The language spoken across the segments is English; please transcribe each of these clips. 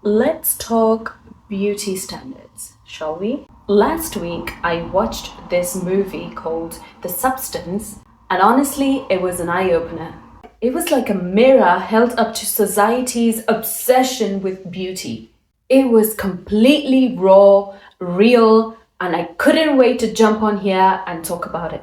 Let's talk beauty standards, shall we? Last week, I watched this movie called The Substance, and honestly, it was an eye-opener. It was like a mirror held up to society's obsession with beauty. It was completely raw, real, and I couldn't wait to jump on here and talk about it.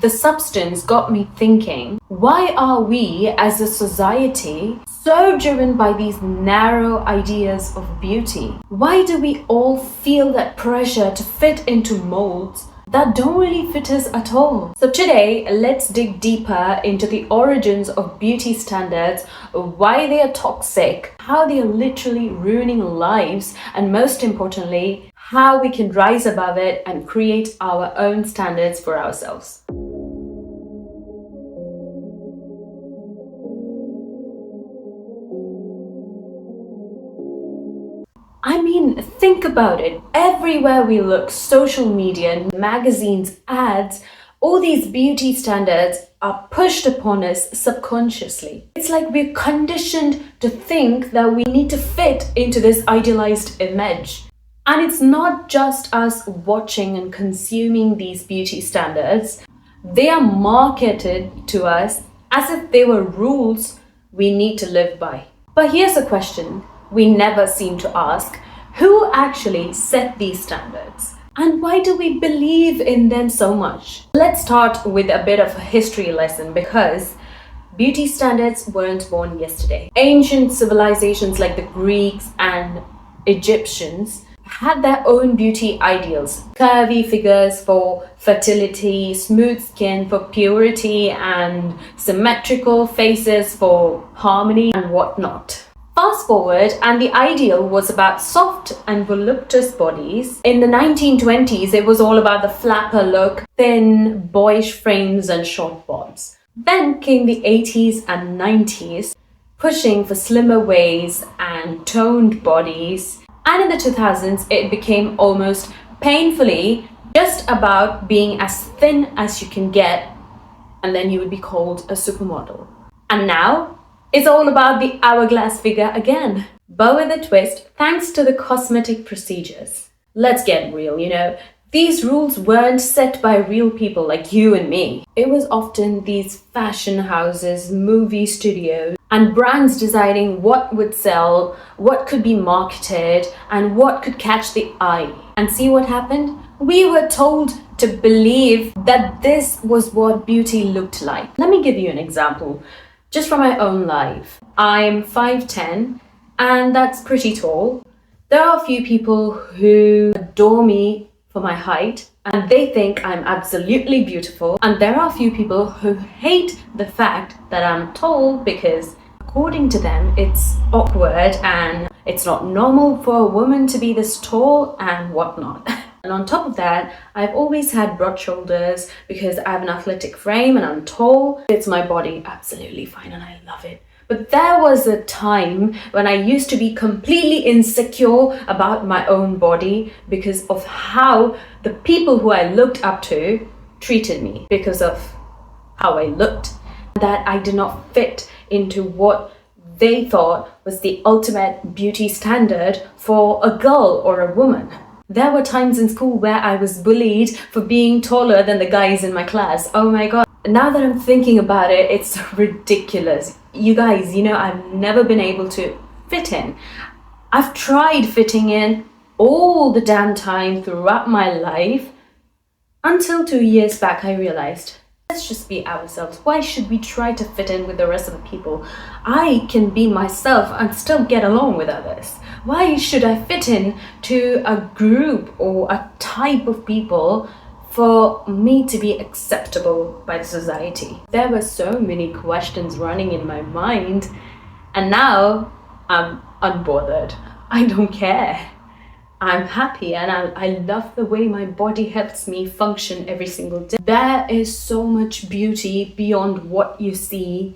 The Substance got me thinking, why are we as a society so driven by these narrow ideas of beauty? Why do we all feel that pressure to fit into molds that don't really fit us at all? So today, let's dig deeper into the origins of beauty standards, why they are toxic, how they are literally ruining lives, and most importantly, how we can rise above it and create our own standards for ourselves. I mean, think about it. Everywhere we look, social media, magazines, ads, all these beauty standards are pushed upon us subconsciously. It's like we're conditioned to think that we need to fit into this idealized image. And it's not just us watching and consuming these beauty standards. They are marketed to us as if they were rules we need to live by. But here's a question we never seem to ask. Who actually set these standards? And why do we believe in them so much? Let's start with a bit of a history lesson because beauty standards weren't born yesterday. Ancient civilizations like the Greeks and Egyptians had their own beauty ideals. Curvy figures for fertility, smooth skin for purity, and symmetrical faces for harmony and whatnot. Fast forward, and the ideal was about soft and voluptuous bodies. In the 1920s, it was all about the flapper look, thin, boyish frames and short bobs. Then came the 80s and 90s, pushing for slimmer waists and toned bodies. And in the 2000s, it became almost painfully just about being as thin as you can get, and then you would be called a supermodel. And now, it's all about the hourglass figure again, but with a twist thanks to the cosmetic procedures. Let's get real, these rules weren't set by real people like you and me. It was often these fashion houses, movie studios, and brands deciding what would sell, what could be marketed, and what could catch the eye. And see what happened? We were told to believe that this was what beauty looked like. Let me give you an example. Just from my own life. I'm 5'10", and that's pretty tall. There are a few people who adore me for my height, and they think I'm absolutely beautiful. And there are a few people who hate the fact that I'm tall because, according to them, it's awkward and it's not normal for a woman to be this tall and whatnot. And on top of that, I've always had broad shoulders because I have an athletic frame and I'm tall. It's my body absolutely fine and I love it. But there was a time when I used to be completely insecure about my own body because of how the people who I looked up to treated me, because of how I looked, that I did not fit into what they thought was the ultimate beauty standard for a girl or a woman. There were times in school where I was bullied for being taller than the guys in my class. Oh my god. Now that I'm thinking about it, it's ridiculous. You guys, I've never been able to fit in. I've tried fitting in all the damn time throughout my life until 2 years back I realized, let's just be ourselves. Why should we try to fit in with the rest of the people? I can be myself and still get along with others. Why should I fit in to a group or a type of people for me to be acceptable by the society? There were so many questions running in my mind, and now I'm unbothered. I don't care. I'm happy and I love the way my body helps me function every single day. There is so much beauty beyond what you see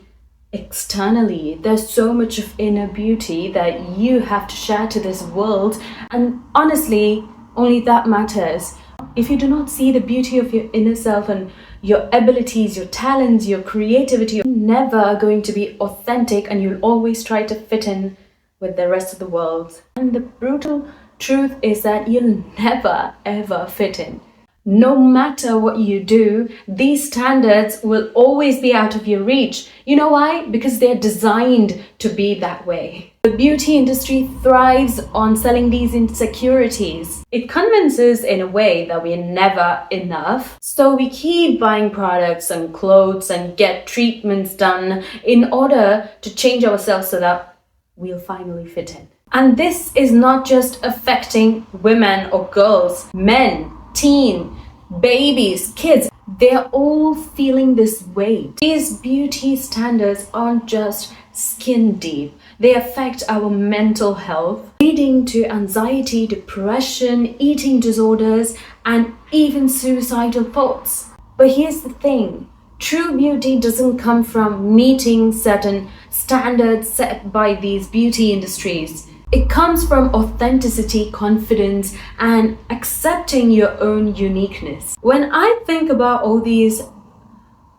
externally. There's so much of inner beauty that you have to share to this world, and honestly, only that matters. If you do not see the beauty of your inner self and your abilities, your talents, your creativity, you're never going to be authentic and you'll always try to fit in with the rest of the world. And the brutal truth is that you'll never ever fit in. No matter what you do, these standards will always be out of your reach. You know why? Because they're designed to be that way. The beauty industry thrives on selling these insecurities. It convinces in a way that we're never enough. So we keep buying products and clothes and get treatments done in order to change ourselves so that we'll finally fit in. And this is not just affecting women or girls, men, teen, babies, kids, they're all feeling this weight. These beauty standards aren't just skin deep, they affect our mental health, leading to anxiety, depression, eating disorders, and even suicidal thoughts. But here's the thing. True beauty doesn't come from meeting certain standards set by these beauty industries. It comes from authenticity, confidence, and accepting your own uniqueness. When I think about all these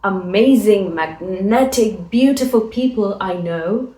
amazing, magnetic, beautiful people I know,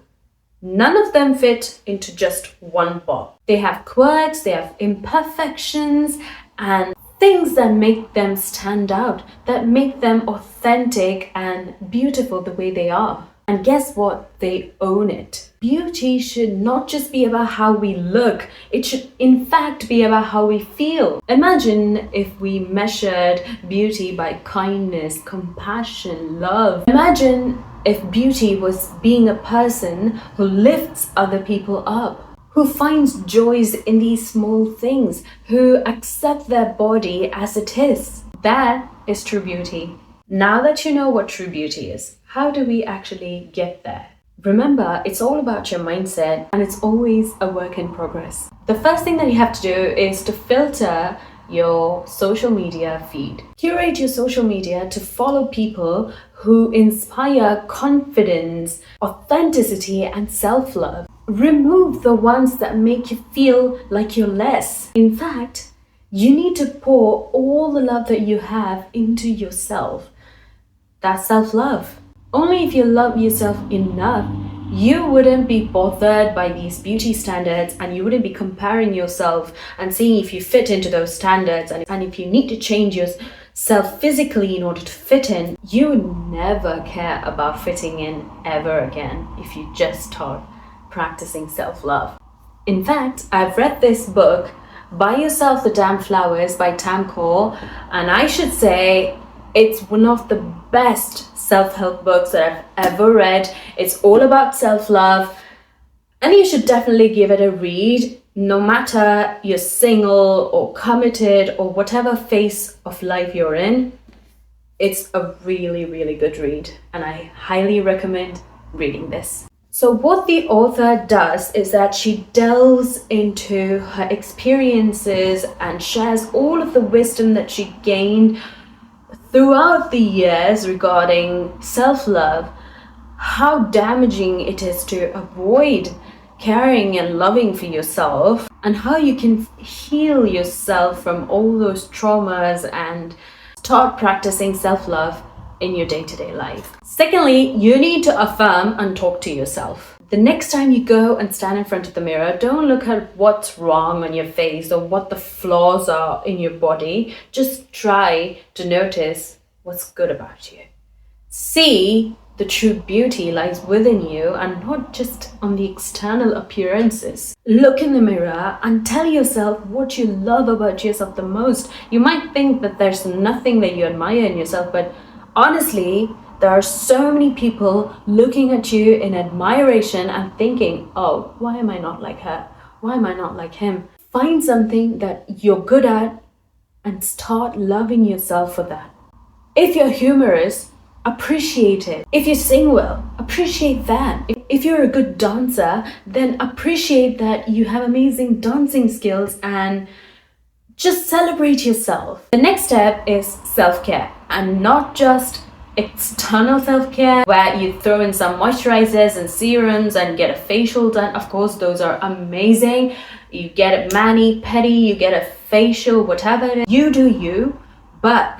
none of them fit into just one box. They have quirks, they have imperfections, and things that make them stand out, that make them authentic and beautiful the way they are. And guess what? They own it. Beauty should not just be about how we look, it should in fact be about how we feel. Imagine if we measured beauty by kindness, compassion, love. Imagine if beauty was being a person who lifts other people up, who finds joys in these small things, who accept their body as it is. That is true beauty. Now that you know what true beauty is, how do we actually get there? Remember, it's all about your mindset and it's always a work in progress. The first thing that you have to do is to filter your social media feed. Curate your social media to follow people who inspire confidence, authenticity, and self-love. Remove the ones that make you feel like you're less. In fact, you need to pour all the love that you have into yourself. That's self-love. Only if you love yourself enough, you wouldn't be bothered by these beauty standards and you wouldn't be comparing yourself and seeing if you fit into those standards. And if you need to change yourself physically in order to fit in, you would never care about fitting in ever again if you just start practicing self-love. In fact, I've read this book, Buy Yourself the Damn Flowers by Tam Kaur, and I should say it's one of the best self-help books that I've ever read. It's all about self-love and you should definitely give it a read, no matter you're single or committed or whatever phase of life you're in. It's a really, really good read and I highly recommend reading this. So what the author does is that she delves into her experiences and shares all of the wisdom that she gained throughout the years regarding self-love, how damaging it is to avoid caring and loving for yourself, and how you can heal yourself from all those traumas and start practicing self-love in your day-to-day life. Secondly, you need to affirm and talk to yourself. The next time you go and stand in front of the mirror, don't look at what's wrong on your face or what the flaws are in your body. Just try to notice what's good about you. See the true beauty lies within you and not just on the external appearances. Look in the mirror and tell yourself what you love about yourself the most. You might think that there's nothing that you admire in yourself, but honestly, there are so many people looking at you in admiration and thinking, oh, why am I not like her? Why am I not like him? Find something that you're good at and start loving yourself for that. If you're humorous, appreciate it. If you sing well, appreciate that. If you're a good dancer, then appreciate that you have amazing dancing skills and just celebrate yourself. The next step is self-care, and not just external self-care where you throw in some moisturizers and serums and get a facial done. Of course, those are amazing. You get a mani, pedi, you get a facial, whatever it is. You do you, but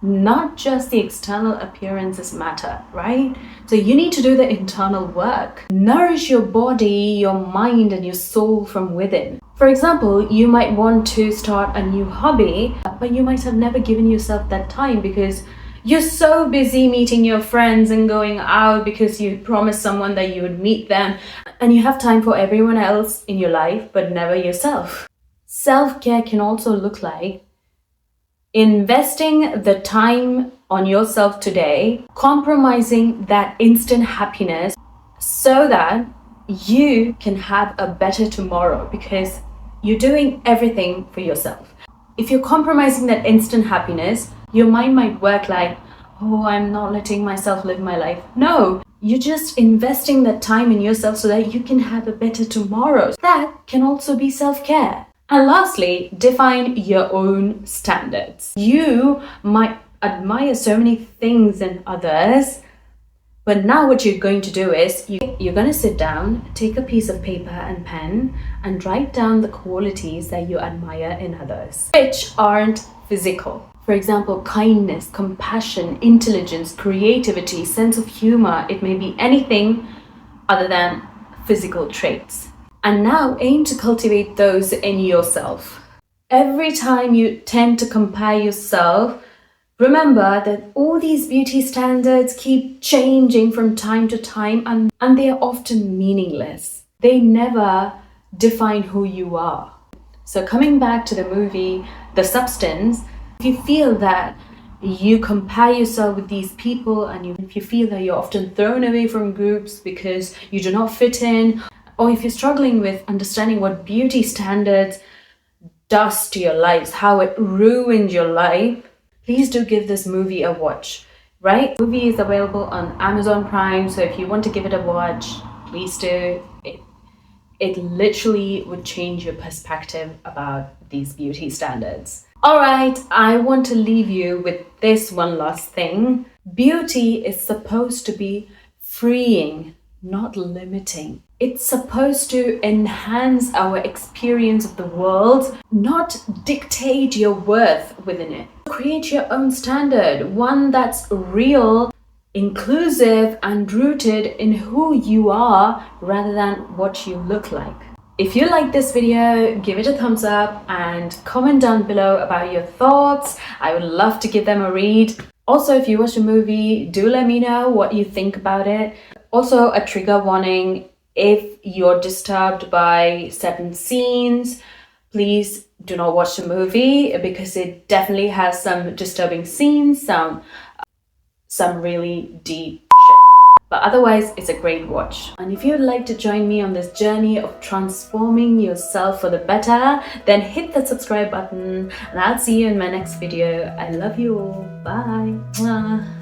Not just the external appearances matter, right? So you need to do the internal work. Nourish your body, your mind, and your soul from within. For example, you might want to start a new hobby, but you might have never given yourself that time because you're so busy meeting your friends and going out because you promised someone that you would meet them, and you have time for everyone else in your life, but never yourself. Self-care can also look like investing the time on yourself today, compromising that instant happiness so that you can have a better tomorrow because you're doing everything for yourself. If you're compromising that instant happiness, your mind might work like, oh, I'm not letting myself live my life. No, you're just investing that time in yourself so that you can have a better tomorrow. That can also be self-care. And lastly, define your own standards. You might admire so many things in others, but now what you're going to do is you're going to sit down, take a piece of paper and pen, and write down the qualities that you admire in others, which aren't physical. For example, kindness, compassion, intelligence, creativity, sense of humor. It may be anything other than physical traits. And now aim to cultivate those in yourself. Every time you tend to compare yourself, remember that all these beauty standards keep changing from time to time, and they are often meaningless. They never define who you are. So coming back to the movie, The Substance, if you feel that you compare yourself with these people and if you feel that you're often thrown away from groups because you do not fit in, or if you're struggling with understanding what beauty standards does to your lives, how it ruined your life, please do give this movie a watch, right? The movie is available on Amazon Prime, so if you want to give it a watch, please do. It literally would change your perspective about these beauty standards. All right, I want to leave you with this one last thing. Beauty is supposed to be freeing, not limiting. It's supposed to enhance our experience of the world, not dictate your worth within it. Create your own standard, one that's real, inclusive, and rooted in who you are rather than what you look like. If you like this video, give it a thumbs up and comment down below about your thoughts. I would love to give them a read. Also, if you watch the movie, do let me know what you think about it. Also, a trigger warning: if you're disturbed by certain scenes, please do not watch the movie because it definitely has some disturbing scenes, some really deep shit. But otherwise, it's a great watch. And if you'd like to join me on this journey of transforming yourself for the better, then hit that subscribe button and I'll see you in my next video. I love you all. Bye. Mwah.